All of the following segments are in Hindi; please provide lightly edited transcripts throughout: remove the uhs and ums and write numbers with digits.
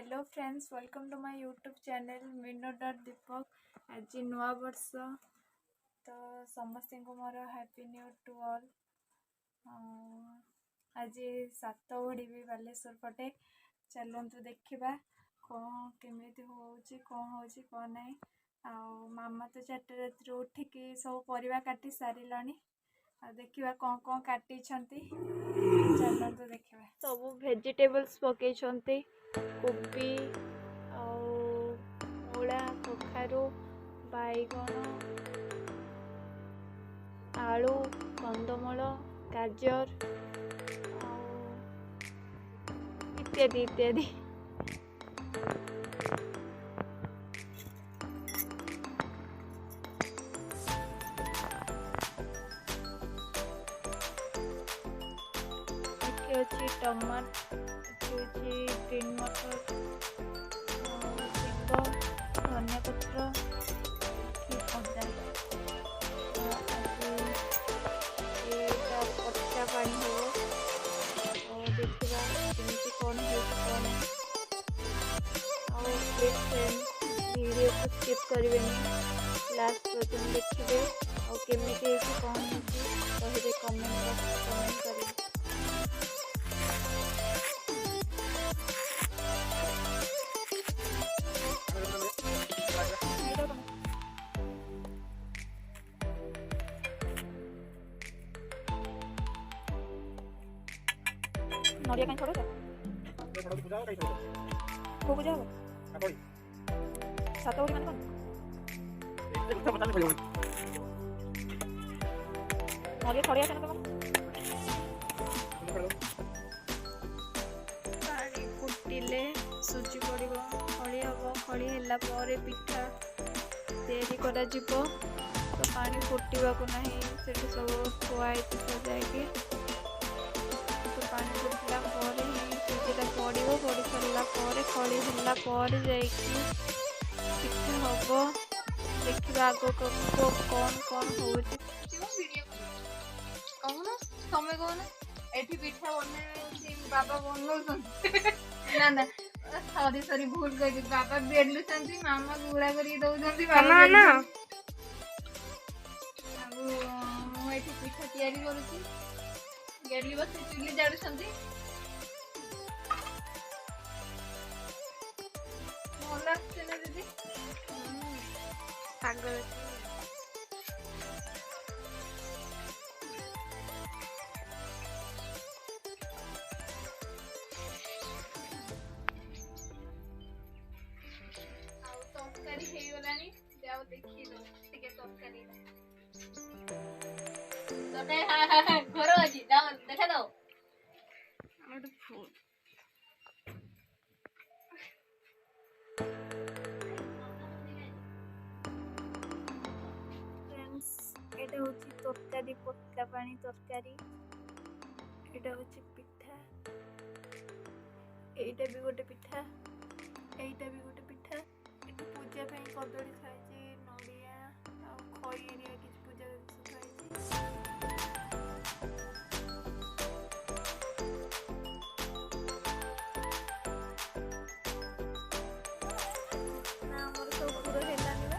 Hello friends, welcome to my YouTube channel Meenu Deepak. आज नुआ वर्ष तो समस्त को मोर हैप्पी न्यू टू ऑल। आज सात घड़ी भी बालेश्वर पटे चलतु देखा कौन केमी कौन नहीं। मामा तो 4 रात उठिकी सब परिवा काटी सारा देखा कौन कौन काटी चलतु देखा सब वेजिटेबल्स पकई कोबी मूला कखारू बैगन आलू कंदमूल गाजर इत्यादि इत्यादि। अच्छी टमाटर ग्रीन मटर शिंग धनिया पत्र अदा पचा पानी हो देखा केमी कौन वीडियो को स्किप करेंगे, लास्ट पर्यटन देखिए और केमी कौन कहे कमेंट करेंगे। नड़िया कहीं छोड़ो को पूजा हो सात बड़ी मान नड़िया छड़िया से पानी फुटिले सुजी पड़ो खड़ी हम खड़ी है पिठा तैयारी करा तो पानी फुटवा को नहीं से सब खुआई सजाई पानी फुटला सुजीटा पड़ो पड़ सारा खड़ी है पिठा हम देखा आग कौन कौन हो तमें कौन एठी पिठा बने बाबा बना ना सॉरी भूल कर बाबा बेलुंट मामा गुड़ा कर दौरान मुझे पिठा तैयारी करुँच गेली बस चुली जाड़ुं भल आसছে ना दीदी पागल तरकारी हो गलानी जाओ देखी दो ठीक है तरकारी घर अच्छी जाओ देखा दो एटा होची तरकारी पतला पानी तरकारी एटा होची पिठा एटा भी गोटे पिठा एटा भी गोटे पिठा एटा पूजा पे कदली खाइची नड़िया आ खई एरिया किछ पूजा खाइची ना हमर तो पूरा हेलानी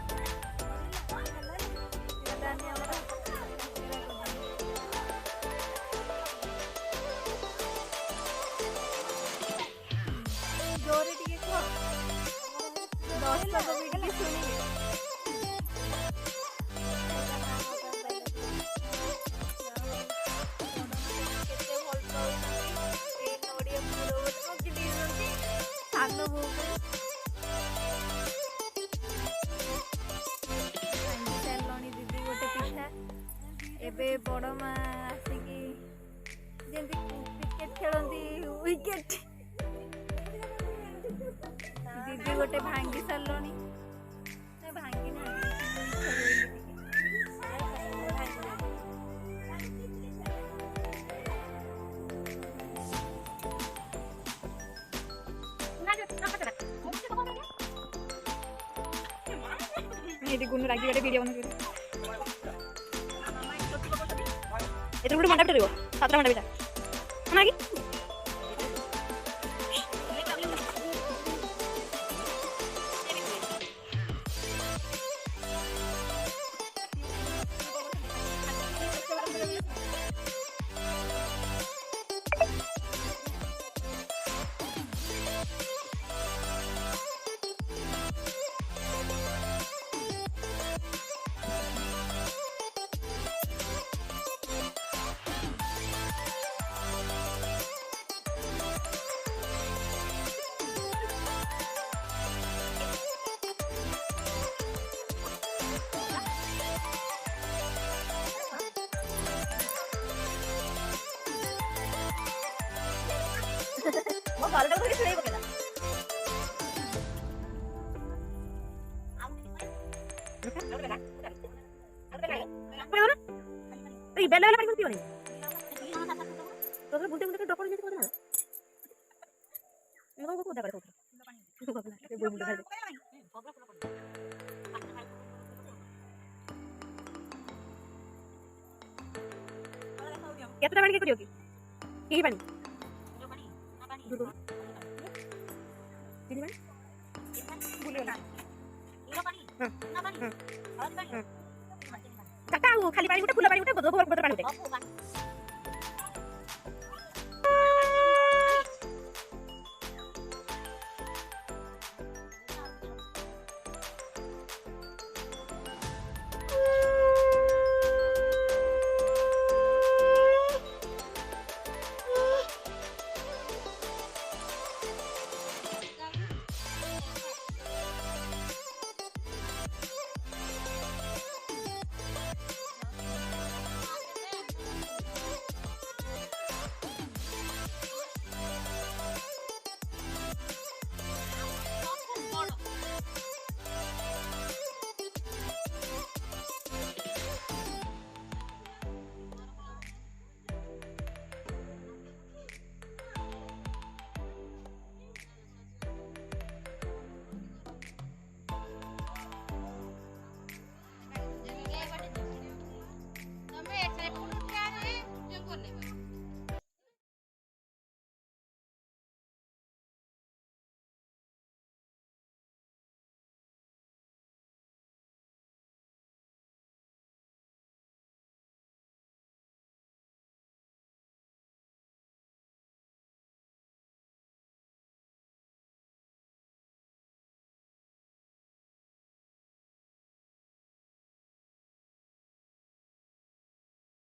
जोरे टिके कह 10 पद वीडियो सुनिए केते भल पाउछी ए नड़िया पूरा बोल कि दिसंती सानो बो दीदी गोटे पिठा एबे बड़ माँ आसिकी जेंती क्रिकेट खेलती विकेट दीदी गोटे भांगी सारे भांगी ना गुण रागी गोटे वीडियो बना ये गोटे घंटा भर 7 घंटा भर ପାଲଟା ଧରି ଶୁଣେଇ ପକେଇଲା। ଏଇ ବେଲା ବେଲା ପାଣି ପିଅନି। ତୋର ବୁଲତେ ବୁଲତେ ଡକର ଯେମିତି କରିଦେଲା। ମୁଁ କୋଉଟା କରେ କୋଉଟା। ବୋଇ ମୁଣ୍ଡ ଖାଇଦେ। କେତେଟା ପାଣି କରିବ କି? କି ପାଣି? ଦୁଧୁ। ଚିନି ପାଣି? ବୁଲିଗଲା। ଚାରିଟା ଆଉ ଖାଲି ପାଣି ଗୋଟେ ଫୁଲ ପାଣି ଗୋଟେ ବୋତଲ ପାଣି ଗୋଟେ।